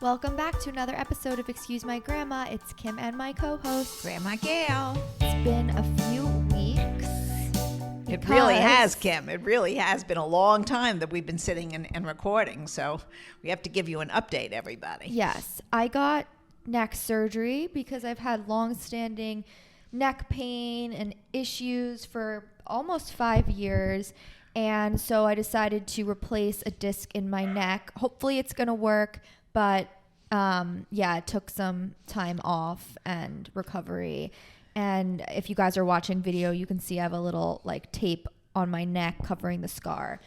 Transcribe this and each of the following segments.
Welcome back to another episode of Excuse My Grandma. It's Kim and my co-host, Grandma Gail. It's been a few weeks. It really has, Kim. It really has been a long time that we've been sitting and recording. So we have to give you an update, everybody. Yes, I got neck surgery because I've had long-standing neck pain and issues for almost 5 years. And so I decided to replace a disc in my neck. Hopefully it's going to work. But it took some time off and recovery. And if you guys are watching video, you can see I have a little like tape on my neck covering the scar.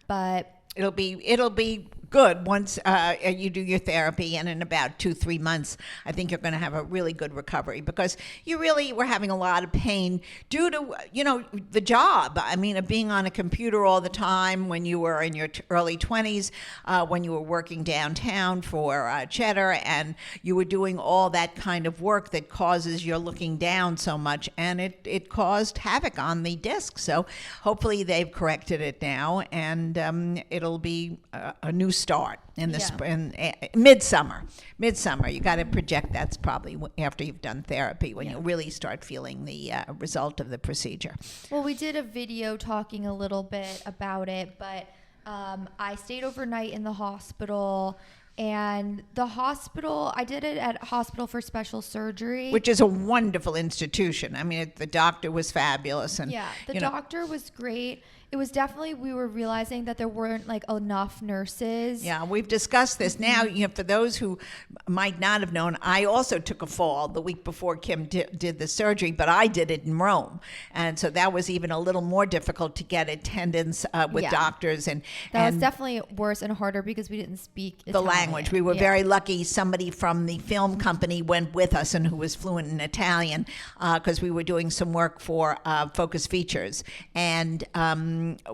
But it'll be good once you do your therapy, and in about 2-3 months, I think you're going to have a really good recovery, because you really were having a lot of pain due to, the job. I mean, of being on a computer all the time when you were in your early 20s, when you were working downtown for Cheddar, and you were doing all that kind of work that causes you're looking down so much, and it caused havoc on the disc. So hopefully they've corrected it now, and it'll be a new start in the spring, midsummer. You got to project that's probably after you've done therapy when you really start feeling the result of the procedure. Well, we did a video talking a little bit about it, but I stayed overnight in the hospital. And the hospital, I did it at Hospital for Special Surgery. Which is a wonderful institution. I mean, the doctor was fabulous. And the doctor was great. It was definitely, we were realizing that there weren't like enough nurses. Yeah, we've discussed this. Now, for those who might not have known, I also took a fall the week before Kim did the surgery, but I did it in Rome. And so that was even a little more difficult to get attendance with doctors. And that was definitely worse and harder because we didn't speak the language. We were very lucky. Somebody from the film company went with us and who was fluent in Italian, because we were doing some work for Focus Features. And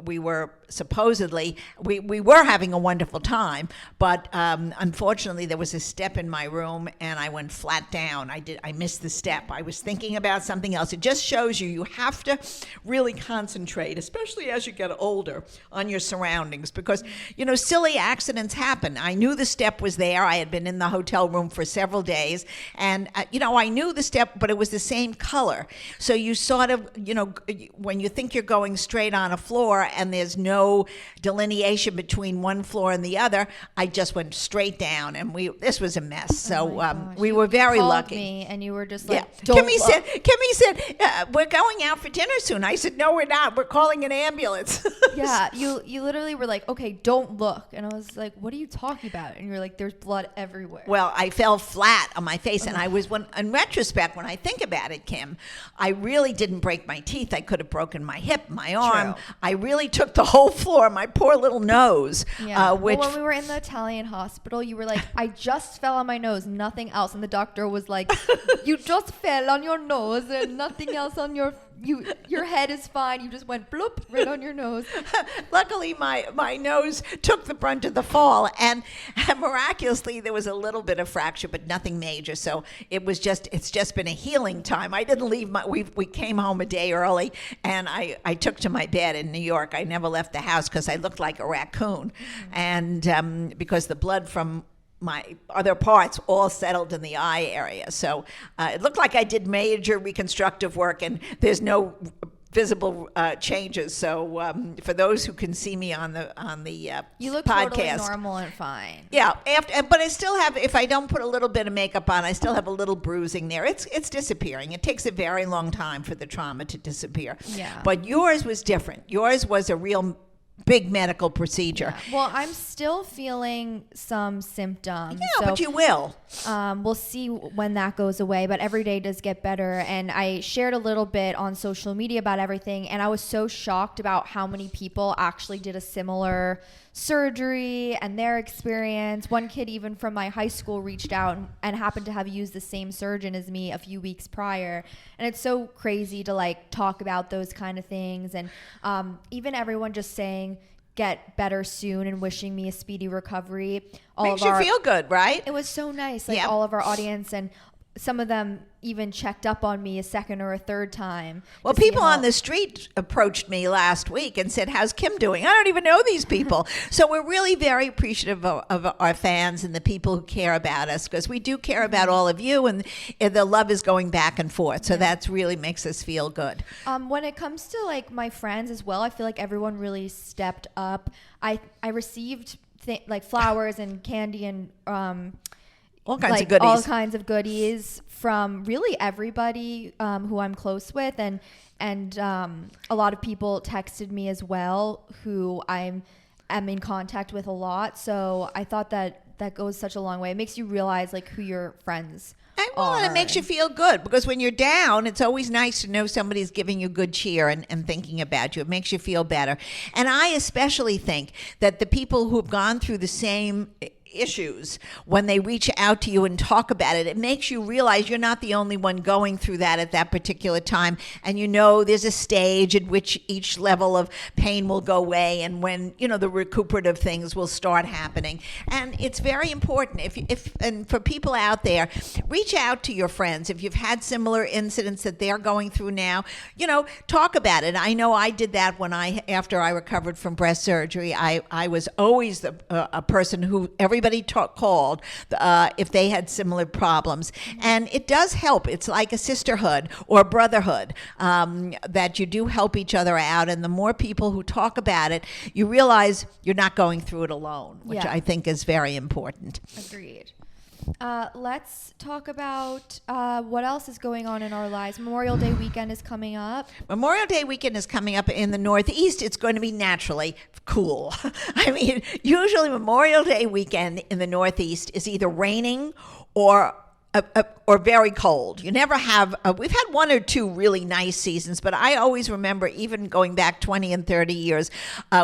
we were supposedly, we were having a wonderful time, but unfortunately there was a step in my room and I went flat down. I missed the step. I was thinking about something else. It just shows you have to really concentrate, especially as you get older, on your surroundings, because silly accidents happen. I knew the step was there. I had been in the hotel room for several days, and I knew the step, but it was the same color. So you sort of, when you think you're going straight on a floor and there's no delineation between one floor and the other, I just went straight down, and this was a mess. So we were very lucky. Me and you were just like, Kimmy said, we're going out for dinner soon. I said, no, we're not. We're calling an ambulance. Yeah, you literally were like, okay, don't look. And I was like, what are you talking about? And you're like, there's blood everywhere. Well, I fell flat on my face, and in retrospect, when I think about it, Kim, I really didn't break my teeth. I could have broken my hip, my arm. True. I really took the whole floor, my poor little nose. Yeah. When we were in the Italian hospital, you were like, I just fell on my nose, nothing else. And the doctor was like, you just fell on your nose and nothing else on your head is fine. You just went bloop right on your nose. Luckily, my nose took the brunt of the fall, and miraculously there was a little bit of fracture, but nothing major. So it's just been a healing time. I didn't leave we came home a day early, and I took to my bed in New York. I never left the house because I looked like a raccoon, and because the blood from my other parts all settled in the eye area. So it looked like I did major reconstructive work, and there's no visible changes. So for those who can see me on the you look podcast, totally normal and fine. Yeah, but I still have, if I don't put a little bit of makeup on, I still have a little bruising there. It's disappearing. It takes a very long time for the trauma to disappear. Yeah. But yours was different. Yours was a real big medical procedure. Yeah. Well, I'm still feeling some symptoms. Yeah, but you will. We'll see when that goes away, but every day does get better. And I shared a little bit on social media about everything, and I was so shocked about how many people actually did a similar surgery and their experience. One kid even from my high school reached out and happened to have used the same surgeon as me a few weeks prior. And it's so crazy to like talk about those kind of things. And even everyone just saying, get better soon and wishing me a speedy recovery. Makes you feel good, right? It was so nice. Like all of our audience and some of them even checked up on me a second or a third time. Well, to see people how- on the street approached me last week and said, "How's Kim doing?" I don't even know these people. So we're really very appreciative of our fans and the people who care about us, because we do care about all of you, and the love is going back and forth. So that's really makes us feel good. When it comes to like my friends as well, I feel like everyone really stepped up. I received like flowers and candy and All kinds like of goodies. all kinds of goodies from really everybody who I'm close with, and a lot of people texted me as well who I'm in contact with a lot. So I thought that goes such a long way. It makes you realize like who your friends And are. it makes you feel good, because when you're down, it's always nice to know somebody's giving you good cheer and thinking about you. It makes you feel better. And I especially think that the people who've gone through the same issues, when they reach out to you and talk about it, it makes you realize you're not the only one going through that at that particular time. And you know there's a stage at which each level of pain will go away, and when the recuperative things will start happening. And it's very important and for people out there, reach out to your friends if you've had similar incidents that they're going through now. Talk about it. I know I did that after I recovered from breast surgery. I was always a person who everybody called if they had similar problems. And it does help. It's like a sisterhood or a brotherhood, that you do help each other out. And the more people who talk about it, you realize you're not going through it alone, which Yeah. I think is very important. Agreed. Let's talk about what else is going on in our lives. Memorial Day weekend is coming up. Memorial Day weekend is coming up in the Northeast. It's going to be naturally cool. I mean, usually Memorial Day weekend in the Northeast is either raining or very cold. You never have, we've had one or two really nice seasons, but I always remember, even going back 20 and 30 years,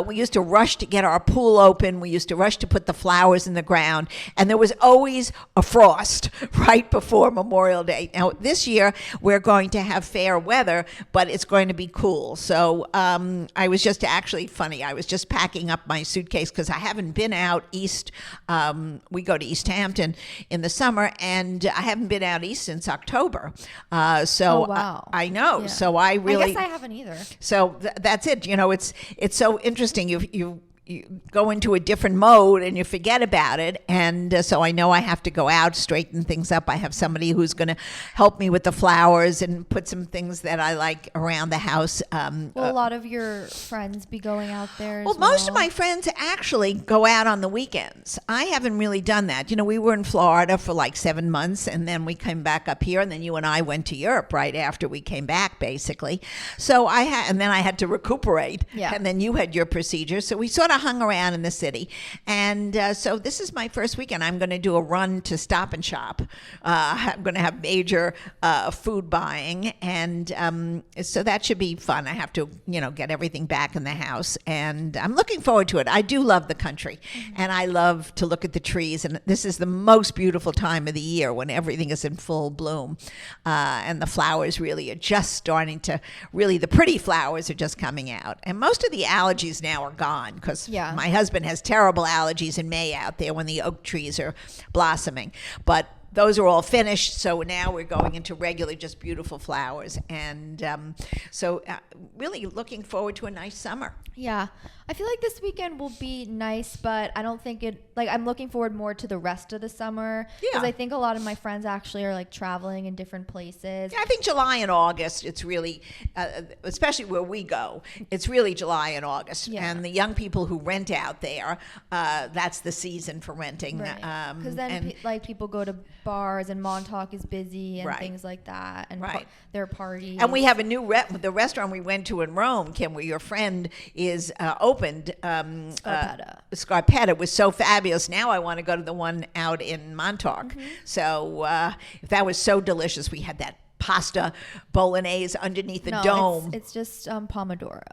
we used to rush to get our pool open. We used to rush to put the flowers in the ground, and there was always a frost right before Memorial Day. Now, this year, we're going to have fair weather, but it's going to be cool. So I was just I was just packing up my suitcase because I haven't been out east. We go to East Hampton in the summer, and I haven't been out east since October. So Oh, wow. I know. Yeah. So I really. I guess I haven't either. So that's it. It's so interesting. You go into a different mode and you forget about it. And so I know I have to go out, straighten things up. I have somebody who's going to help me with the flowers and put some things that I like around the house. Will a lot of your friends be going out there? Well, most of my friends actually go out on the weekends. I haven't really done that. We were in Florida for like 7 months, and then we came back up here, and then you and I went to Europe right after we came back, basically. So and then I had to recuperate, Yeah. and then you had your procedure. So we sort of hung around in the city, and so this is my first weekend. I'm going to do a run to Stop and Shop. I'm going to have major food buying, and so that should be fun. I have to, get everything back in the house, and I'm looking forward to it. I do love the country, and I love to look at the trees, and this is the most beautiful time of the year when everything is in full bloom, and the flowers really are just starting to, the pretty flowers are just coming out, and most of the allergies now are gone, because Yeah. my husband has terrible allergies in May out there when the oak trees are blossoming, but those are all finished, so now we're going into regular, just beautiful flowers. And so really looking forward to a nice summer. Yeah. I feel like this weekend will be nice, but I don't think I'm looking forward more to the rest of the summer. Because Yeah. I think a lot of my friends actually are like traveling in different places. Yeah, I think July and August, it's really, especially where we go, it's really July and August. Yeah. And the young people who rent out there, that's the season for renting. Right. Because then and- people go to bars and Montauk is busy and Right. things like that. And Right. their parties. And we have a new the restaurant we went to in Rome, Kim, where your friend is opened. Scarpetta. Scarpetta was so fabulous. Now I want to go to the one out in Montauk. Mm-hmm. So that was so delicious. We had that pasta bolognese underneath the No, dome. It's just Pomodoro.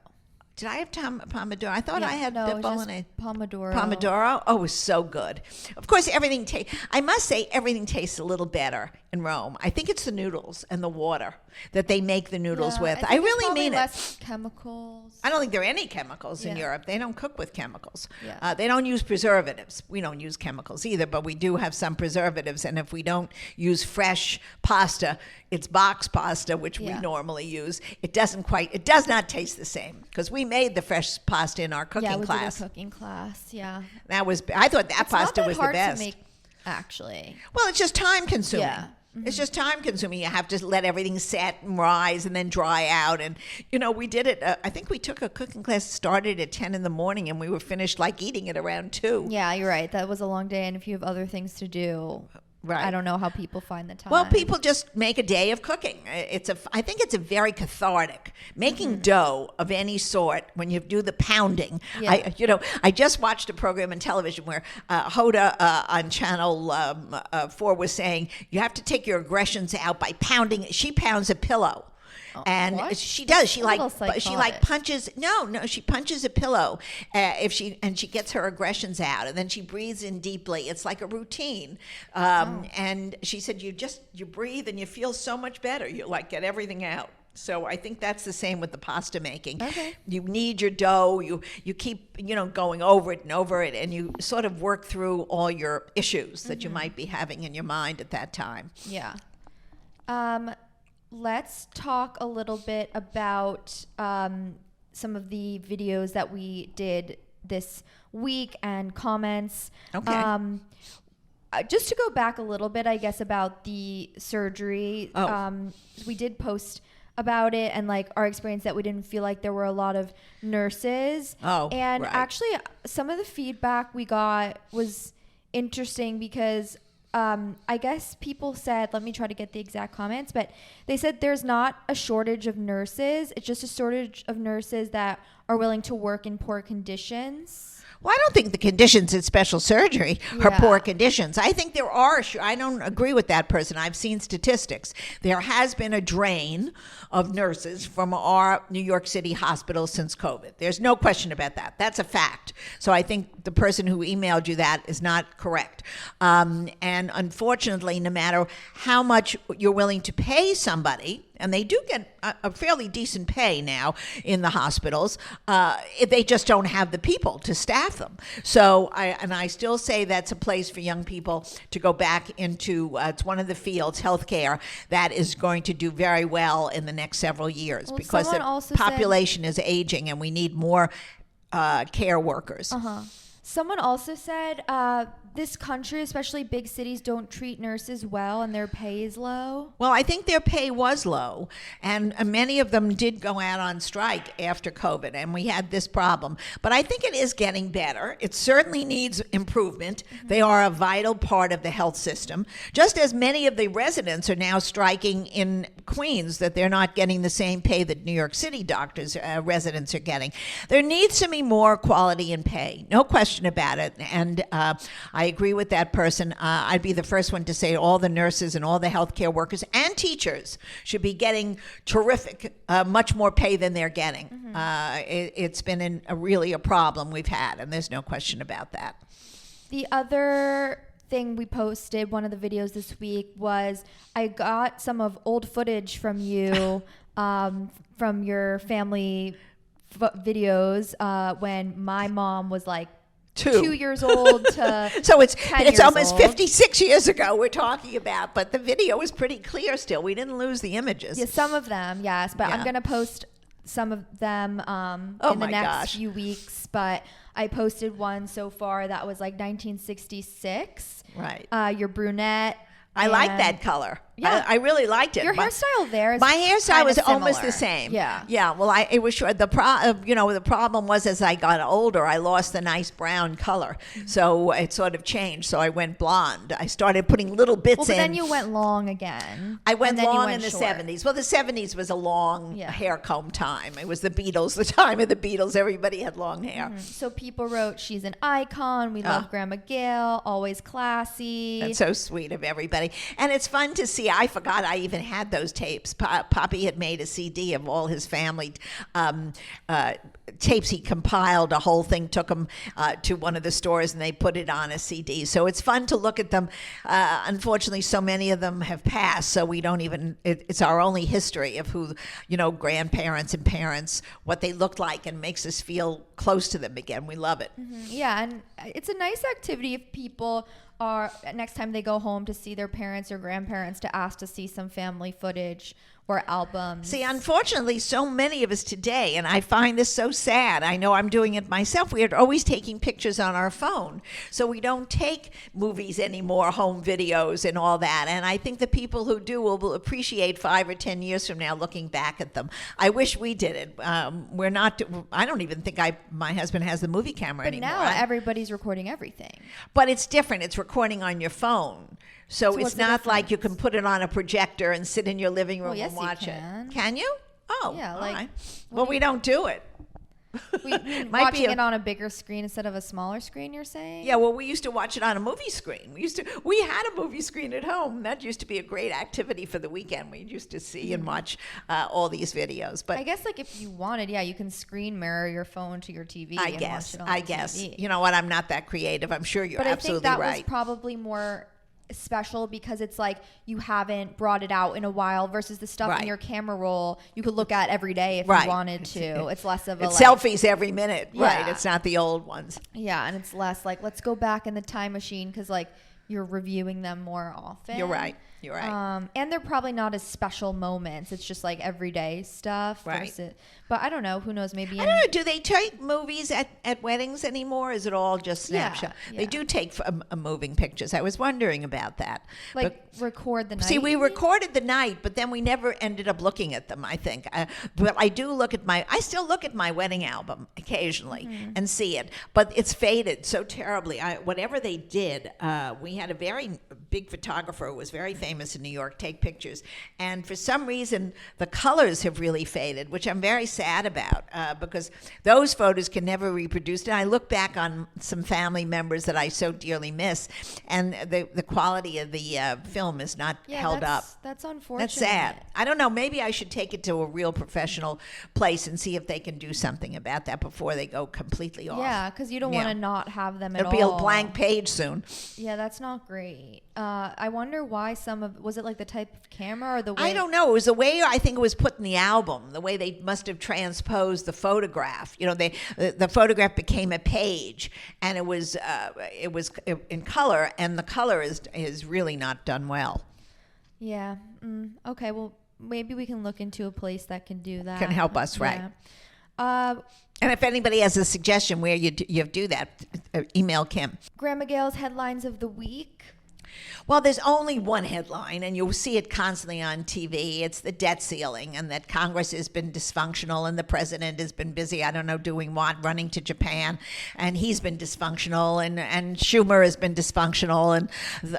Did I have Pomodoro? I thought I had no, the it was just bolognese. Pomodoro. Pomodoro? Oh, it was so good. Of course, everything I must say, everything tastes a little better in Rome. I think it's the noodles and the water that they make the noodles Yeah, with. think I it's really probably mean less chemicals. I don't think there are any chemicals in Yeah. Europe. They don't cook with chemicals. Yeah. They don't use preservatives. We don't use chemicals either, but we do have some preservatives. And if we don't use fresh pasta, it's box pasta, which we Yeah. normally use. It does not taste the same because we made the fresh pasta in our cooking Yeah, we class. did a cooking class. Yeah, I thought that it's not pasta that was the hard best. to make, actually. Well, it's just time consuming. Yeah. It's just time consuming. You have to let everything set and rise and then dry out. And, we did it. I think we took a cooking class, started at 10 in the morning, and we were finished eating it around 2. Yeah, you're right. That was a long day, and if you have other things to do, Right. I don't know how people find the time. Well, people just make a day of cooking. I think it's a very cathartic. Making dough of any sort when you do the pounding. Yeah. I just watched a program on television where Hoda on Channel 4 was saying you have to take your aggressions out by pounding. She pounds a pillow. And what? she does. She A little she psychotic. punches. No. She punches a pillow she gets her aggressions out, and then she breathes in deeply. It's like a routine. And she said, you breathe and you feel so much better. You get everything out. So I think that's the same with the pasta making. Okay. You knead your dough. You keep going over it, and you sort of work through all your issues that you might be having in your mind at that time. Yeah. Let's talk a little bit about some of the videos that we did this week and comments. Okay. Just to go back a little bit, I guess, about the surgery. Oh. We did post about it and our experience that we didn't feel like there were a lot of nurses. Oh, and right. actually, some of the feedback we got was interesting because I guess people said, let me try to get the exact comments, but they said there's not a shortage of nurses. It's just a shortage of nurses that are willing to work in poor conditions. Well, I don't think the conditions in special surgery are Yeah. poor conditions. I think there are. I don't agree with that person. I've seen statistics. There has been a drain of nurses from our New York City hospitals since COVID. There's no question about that. That's a fact. So I think the person who emailed you that is not correct. And unfortunately, no matter how much you're willing to pay somebody, and they do get a fairly decent pay now in the hospitals, they just don't have the people to staff them. So I still say that's a place for young people to go back into. It's one of the fields, healthcare, that is going to do very well in the next several years Well, because someone the also said- population is aging and we need more care workers. Someone also said this country, especially big cities, don't treat nurses well and their pay is low. Well, I think their pay was low, and many of them did go out on strike after COVID, and we had this problem. But I think it is getting better. It certainly needs improvement. They are a vital part of the health system, just as many of the residents are now striking in Queens that they're not getting the same pay that New York City doctors, residents are getting. There needs to be more quality in pay, no question about it, and I agree with that person. I'd be the first one to say all the nurses and all the healthcare workers and teachers should be getting terrific, much more pay than they're getting. It's been really a problem we've had, and there's no question about that. The other thing we posted, one of the videos this week, was I got some of old footage from you, from your family videos when my mom was like 2 years old to So it's 10 years almost old. 56 years ago we're talking about, but the video is pretty clear still. We didn't lose the images. Yeah, some of them, yes, but Yeah. I'm gonna post some of them Oh in the my next gosh. few weeks. But I posted one so far that was like 1966. Right. You're brunette. I like and that color. Yeah. I really liked it. Your My- hairstyle there is My hairstyle kinda was almost similar. the same. Yeah. Yeah. Well, it was sure the problem was as I got older, I lost the nice brown color, so it sort of changed. So I went blonde. I started putting little bits Well, but in. then you went long again. I went and then you long went in the short. 70s. Well, the 70s was a long Yeah. hair comb time. It was the Beatles, the time of the Beatles. Everybody had long hair. So people wrote, "She's an icon. We love Grandma Gail. Always classy." That's so sweet of everybody. And it's fun to see. Yeah, I forgot I even had those tapes. Poppy had made a CD of all his family tapes. He compiled a whole thing, took them to one of the stores, and they put it on a CD. So it's fun to look at them. Unfortunately, so many of them have passed, so we don't even, it's our only history of who, grandparents and parents, what they looked like, and makes us feel close to them again. We love it. Yeah, and it's a nice activity if people are, next time they go home to see their parents or grandparents, to ask to see some family footage or albums. See, unfortunately, so many of us today, and I find this so sad. I know I'm doing it myself. We are always taking pictures on our phone. So we don't take movies anymore, home videos and all that. And I think the people who do will appreciate 5 or 10 years from now looking back at them. I wish we did it. We're not, I don't even think my husband has the movie camera But anymore. now everybody's recording everything. But it's different. It's recording on your phone. So what's it's the not like you difference? can put it on a projector and sit in your living room Well, yes, and you watch can. it. Can you? Oh, Yeah, all like, right. what Well, do we you- don't do it. Watching be a- it on a bigger screen instead of a smaller screen, you're saying? Yeah, well, we used to watch it on a movie screen. We had a movie screen at home. That used to be a great activity for the weekend. We used to see and watch all these videos. But I guess like if you wanted, yeah, you can screen mirror your phone to your TV. I and guess, watch it on I the guess. TV. You know what? I'm not that creative. I'm sure you're But I think absolutely that was right. probably more special because it's like you haven't brought it out in a while versus the stuff Right. in your camera roll you could look at every day if Right. you wanted to. It's less of a It's like, selfies every minute, right? Yeah. It's not the old ones. yeah, and it's less like let's go back in the time machine because like you're reviewing them more often. You're right. You're right. And they're probably not as special moments. It's just like everyday stuff. Right. But I don't know. Who knows? Maybe I don't know. Do they take movies at weddings anymore? Is it all just Yeah, snapshot? yeah. They do take moving pictures. I was wondering about that. like record the night. See, we you mean? recorded the night, but then we never ended up looking at them, I think. But I do look at I still look at my wedding album occasionally and see it, but it's faded so terribly. Whatever they did, we had a very big photographer who was very famous in New York take pictures. And for some reason, the colors have really faded, which I'm very sad about because those photos can never be reproduced. And I look back on some family members that I so dearly miss, and the quality of the film is not held up. That's unfortunate. That's sad. I don't know. Maybe I should take it to a real professional place and see if they can do something about that before they go completely off. Yeah, because you don't Yeah. want to not have them at It'll all. be a blank page soon. Yeah, that's not great. I wonder why was it like the type of camera or the way? I don't know. It was the way I think it was put in the album, the way they must have transposed the photograph. You know, the photograph became a page, and it was in color, and the color is really not done well. Yeah. Okay. Well, maybe we can look into a place that can do that. Can help us, right. Yeah. And if anybody has a suggestion where you do that, email Kim. Grandma Gail's headlines of the week. Well, there's only one headline, and you'll see it constantly on TV. It's the debt ceiling, and that Congress has been dysfunctional, and the president has been busy, I don't know, doing what, running to Japan, and he's been dysfunctional, and Schumer has been dysfunctional,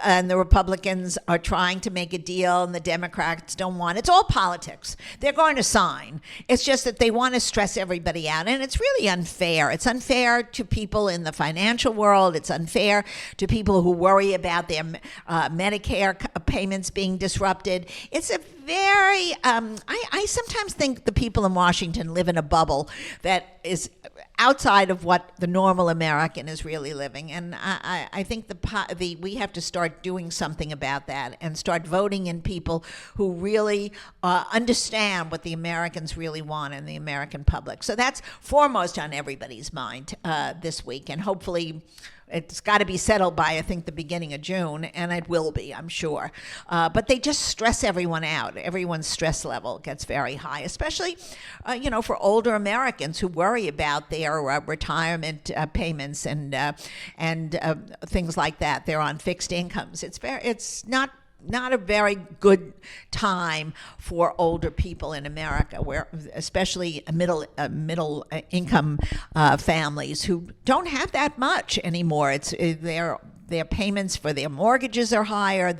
and the Republicans are trying to make a deal, and the Democrats don't want it. It's all politics. They're going to sign. It's just that they want to stress everybody out, and it's really unfair. It's unfair to people in the financial world. It's unfair to people who worry about their Medicare payments being disrupted. It's a very, I sometimes think the people in Washington live in a bubble that is outside of what the normal American is really living. And I think we have to start doing something about that and start voting in people who really understand what the Americans really want in the American public. So that's foremost on everybody's mind this week. And hopefully it's got to be settled by, I think, the beginning of June, and it will be, I'm sure. But they just stress everyone out. Everyone's stress level gets very high, especially, for older Americans who worry about their retirement payments and things like that. They're on fixed incomes. It's not a very good time for older people in America, where especially middle income families who don't have that much anymore. It's their payments for their mortgages are higher.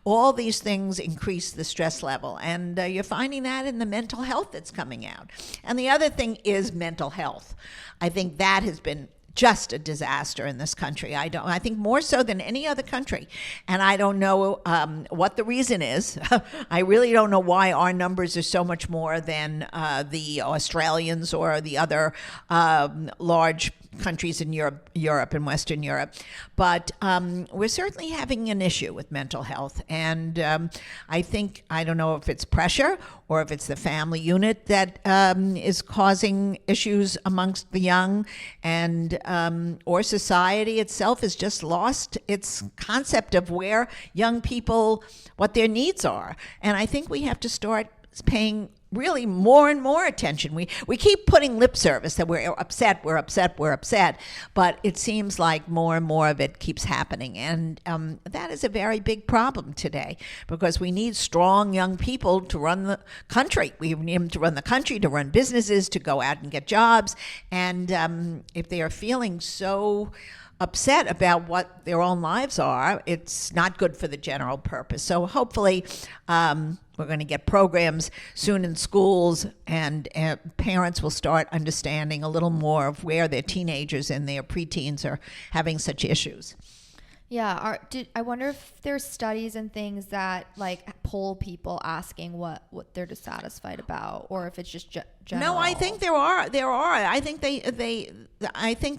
All these things increase the stress level, and you're finding that in the mental health that's coming out. And the other thing is mental health. I think that has been just a disaster in this country. I think more so than any other country. And I don't know what the reason is. I really don't know why our numbers are so much more than the Australians or the other large countries in Europe and Western Europe. But we're certainly having an issue with mental health. And I don't know if it's pressure or if it's the family unit that is causing issues amongst the young, and or society itself has just lost its concept of where young people, what their needs are. And I think we have to start paying really more and more attention. We keep putting lip service that we're upset, but it seems like more and more of it keeps happening. And that is a very big problem today, because we need strong young people to run the country. We need them to run the country, to run businesses, to go out and get jobs. And if they are feeling so upset about what their own lives are, it's not good for the general purpose. So hopefully we're going to get programs soon in schools, and parents will start understanding a little more of where their teenagers and their preteens are having such issues. Yeah, I wonder if there's studies and things that like poll people asking what they're dissatisfied about, or if it's just general. No, I think there are. I think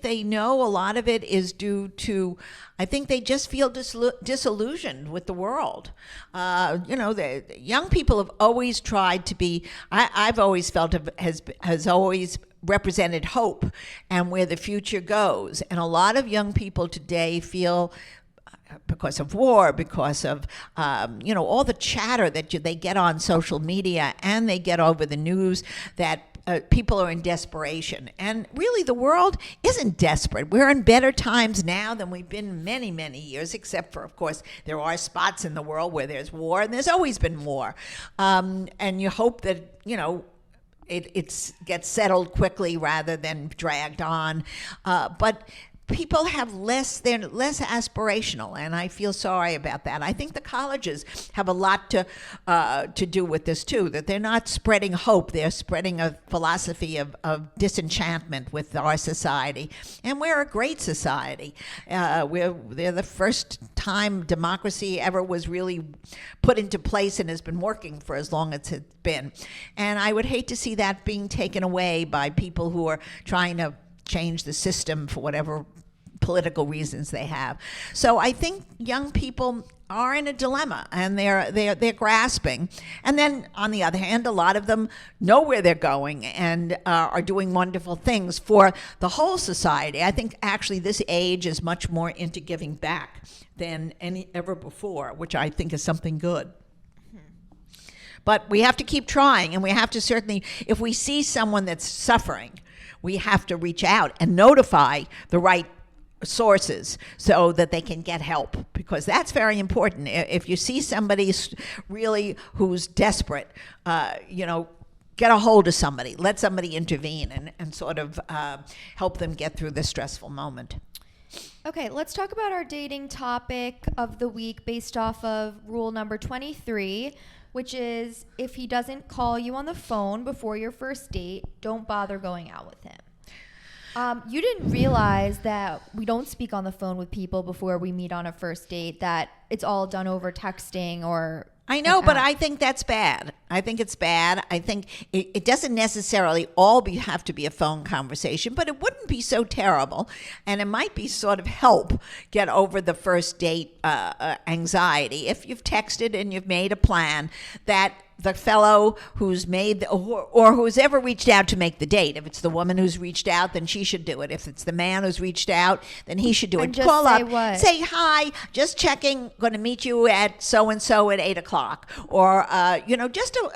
they know a lot of it is due to, I think they just feel disillusioned with the world. The young people have always tried to be. I've always felt has always represented hope and where the future goes. And a lot of young people today feel, because of war, because of all the chatter that they get on social media and they get over the news, that people are in desperation. And really, the world isn't desperate. We're in better times now than we've been in many, many years, except for, of course, there are spots in the world where there's war, and there's always been war. And you hope that, it gets settled quickly rather than dragged on. But people have they're less aspirational, and I feel sorry about that. I think the colleges have a lot to do with this too, that they're not spreading hope, they're spreading a philosophy of disenchantment with our society. And we're a great society. They're the first time democracy ever was really put into place and has been working for as long as it's been. And I would hate to see that being taken away by people who are trying to change the system for whatever political reasons they have. So I think young people are in a dilemma, and they're grasping. And then on the other hand, a lot of them know where they're going and are doing wonderful things for the whole society. I think actually this age is much more into giving back than ever before, which I think is something good. But we have to keep trying, and we have to certainly, if we see someone that's suffering, we have to reach out and notify the right sources so that they can get help, because that's very important. If you see somebody really who's desperate, get a hold of somebody, let somebody intervene and sort of help them get through this stressful moment. Okay, let's talk about our dating topic of the week based off of rule number 23, which is if he doesn't call you on the phone before your first date, don't bother going out with him. You didn't realize that we don't speak on the phone with people before we meet on a first date, that it's all done over texting or... I know, but I think that's bad. I think it's bad. I think it doesn't necessarily all have to be a phone conversation, but it wouldn't be so terrible. And it might be sort of help get over the first date anxiety. If you've texted and you've made a plan that the fellow who's made or who's ever reached out to make the date. If it's the woman who's reached out, then she should do it. If it's the man who's reached out, then he should do it. Just call say up, what? say hi, just checking, going to meet you at so and so at 8:00, or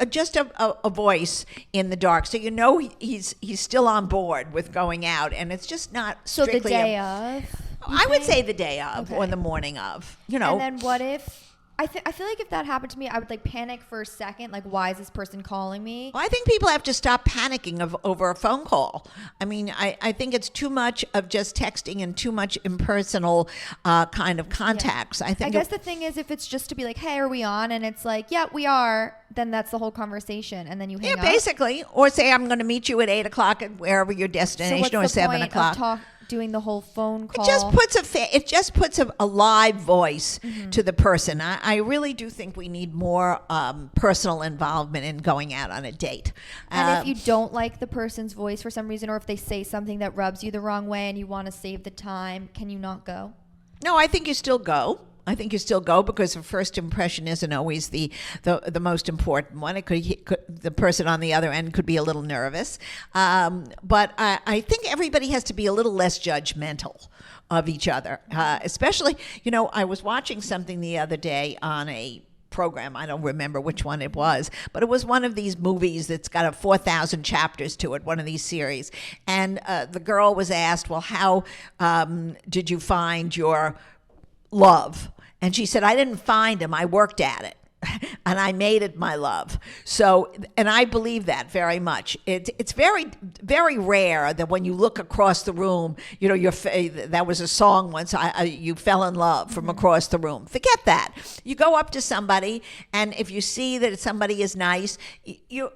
just a voice in the dark, so he's still on board with going out, and it's just not strictly. So the day of. I would say the day of, okay, or the morning of. And then what if? I feel like if that happened to me, I would like panic for a second. Like, why is this person calling me? Well, I think people have to stop panicking over a phone call. I mean, I think it's too much of just texting and too much impersonal kind of contacts. Yeah. I guess the thing is, if it's just to be like, hey, are we on? And it's like, yeah, we are. Then that's the whole conversation. And then you hang up. Yeah, basically. Or say, I'm going to meet you at 8:00 at wherever your destination, or 7:00. doing the whole phone call. It just puts a live voice to the person. I really do think we need more personal involvement in going out on a date. And if you don't like the person's voice for some reason, or if they say something that rubs you the wrong way and you want to save the time, can you not go? No, I think you still go. I think you still go because the first impression isn't always the most important one. The person on the other end could be a little nervous. But I think everybody has to be a little less judgmental of each other. Especially, I was watching something the other day on a program. I don't remember which one it was, but it was one of these movies that's got 4,000 chapters to it, one of these series. And the girl was asked, well, how did you find your love? And she said, I didn't find him, I worked at it. And I made it my love. So, and I believe that very much. It's very, very rare that when you look across the room, that was a song once, you fell in love from across the room. Forget that. You go up to somebody, and if you see that somebody is nice, you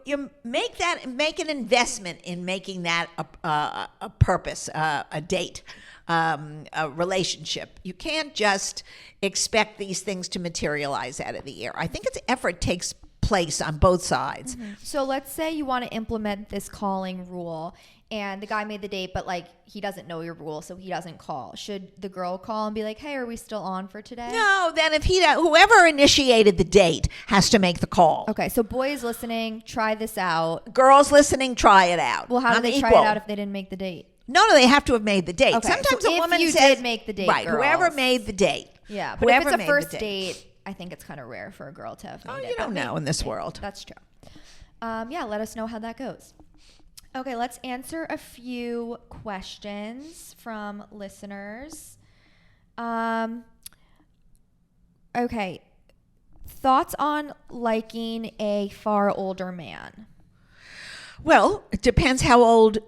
make an investment in making that a purpose, a date. A relationship. You can't just expect these things to materialize out of the air. I think effort takes place on both sides. So let's say you want to implement this calling rule and the guy made the date, but he doesn't know your rule, so he doesn't call. Should the girl call and be like, hey, are we still on for today? No, then whoever initiated the date has to make the call. Okay, so boys listening, try this out. Girls listening, try it out. Well, how do they try it out if they didn't make the date? No, they have to have made the date. Okay, Sometimes so a woman if you says, did make the date, right? girls. Whoever made the date. Yeah, but if it's a first date, I think it's kind of rare for a girl to have made it. You don't know in this world. That's true. Let us know how that goes. Okay, let's answer a few questions from listeners. Okay, thoughts on liking a far older man? Well, it depends how old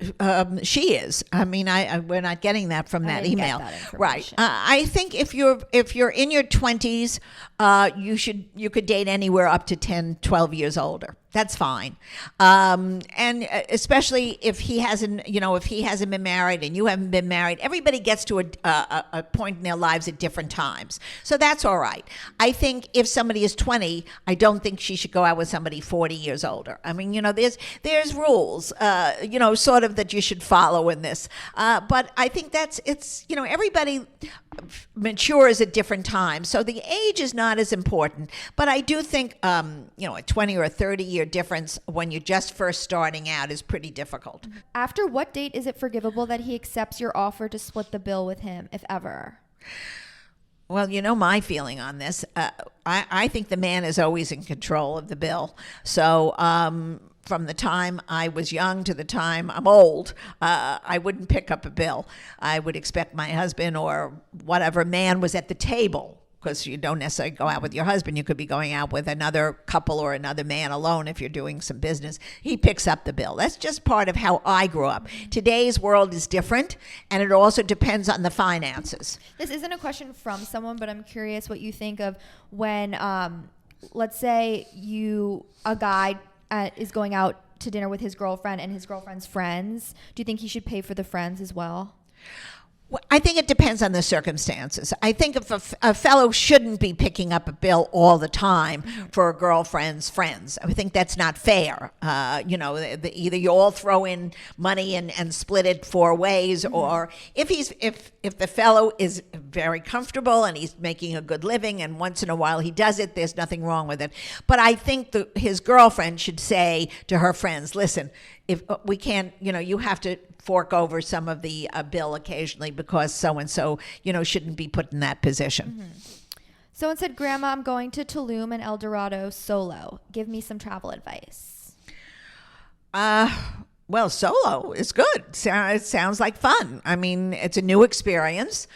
she is. I mean, we're not getting that from that email, right? I think if you're in your 20s, you could date anywhere up to 10, 12 years older. That's fine, and especially if he hasn't been married and you haven't been married. Everybody gets to a point in their lives at different times, so that's all right. I think if somebody is 20, I don't think she should go out with somebody 40 years older. I mean, there's rules, sort of that you should follow in this. But I think everybody matures at different times, so the age is not as important. But I do think, a 20 or a 30-year difference when you're just first starting out is pretty difficult. After what date is it forgivable that he accepts your offer to split the bill with him, if ever? Well, my feeling on this. I think the man is always in control of the bill. So from the time I was young to the time I'm old, I wouldn't pick up a bill. I would expect my husband or whatever man was at the table, because you don't necessarily go out with your husband. You could be going out with another couple or another man alone if you're doing some business. He picks up the bill. That's just part of how I grew up. Today's world is different, and it also depends on the finances. This isn't a question from someone, but I'm curious what you think of when, let's say a guy is going out to dinner with his girlfriend and his girlfriend's friends. Do you think he should pay for the friends as well? Well, I think it depends on the circumstances. I think if a fellow shouldn't be picking up a bill all the time for a girlfriend's friends, I think that's not fair. Either you all throw in money and split it 4 ways, or if the fellow is very comfortable and he's making a good living and once in a while he does it, there's nothing wrong with it. But I think his girlfriend should say to her friends, listen, if we can't, you have to fork over some of the bill occasionally because so-and-so, shouldn't be put in that position. Someone said, Grandma, I'm going to Tulum and El Dorado solo. Give me some travel advice. Well, solo is good. It sounds like fun. I mean, it's a new experience.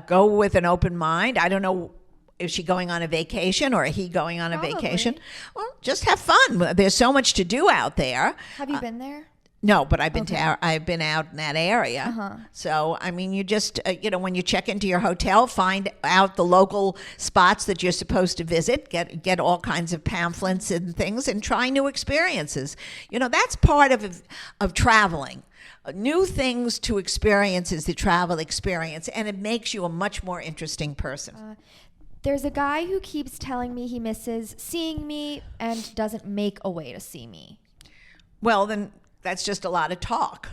Go with an open mind. I don't know, is she going on a vacation or he going on a vacation? Well, just have fun. There's so much to do out there. Have you been there? No, but I've been out in that area. So, I mean, you just, when you check into your hotel, find out the local spots that you're supposed to visit, get all kinds of pamphlets and things, and try new experiences. That's part of traveling. new things to experience is the travel experience, and it makes you a much more interesting person. There's a guy who keeps telling me he misses seeing me and doesn't make a way to see me. Well, then that's just a lot of talk.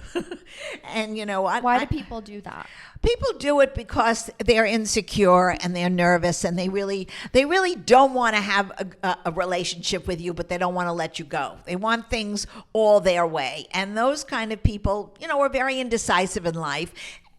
And you know what? Why do people do that? People do it because they're insecure and they're nervous, and they really don't want to have a relationship with you, but they don't want to let you go. They want things all their way. And those kind of people, you know, are very indecisive in life.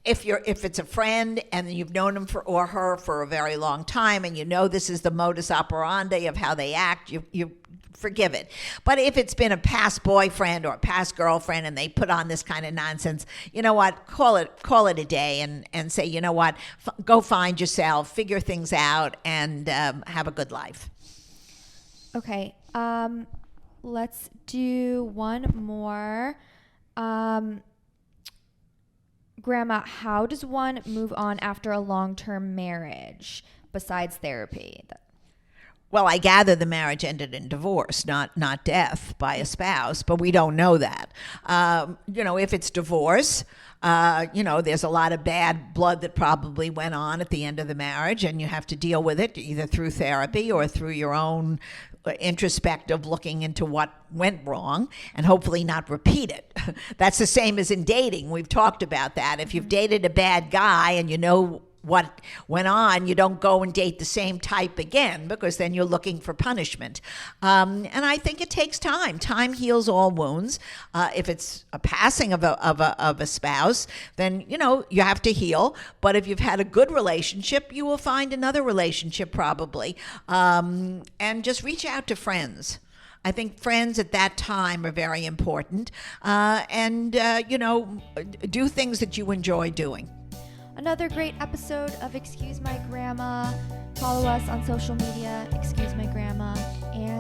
If it's a friend and you've known him or her for a very long time, and you know this is the modus operandi of how they act, you forgive it. But if it's been a past boyfriend or a past girlfriend and they put on this kind of nonsense, you know what? Call it a day and say, you know what? Go find yourself, figure things out, and have a good life. Okay. Let's do one more. Grandma, how does one move on after a long-term marriage besides therapy? Well, I gather the marriage ended in divorce, not death by a spouse, but we don't know that. You know, if it's divorce, you know, there's a lot of bad blood that probably went on at the end of the marriage, and you have to deal with it either through therapy or through your own introspective looking into what went wrong, and hopefully not repeat it. That's the same as in dating. We've talked about that. If you've dated a bad guy and you know what went on, you don't go and date the same type again, because then you're looking for punishment. And I think it takes time. Time heals all wounds. If it's a passing of a spouse, then you know you have to heal. But if you've had a good relationship, you will find another relationship probably. And just reach out to friends. I think friends at that time are very important. And you know, do things that you enjoy doing. Another great episode of Excuse My Grandma. Follow us on social media, Excuse My Grandma, and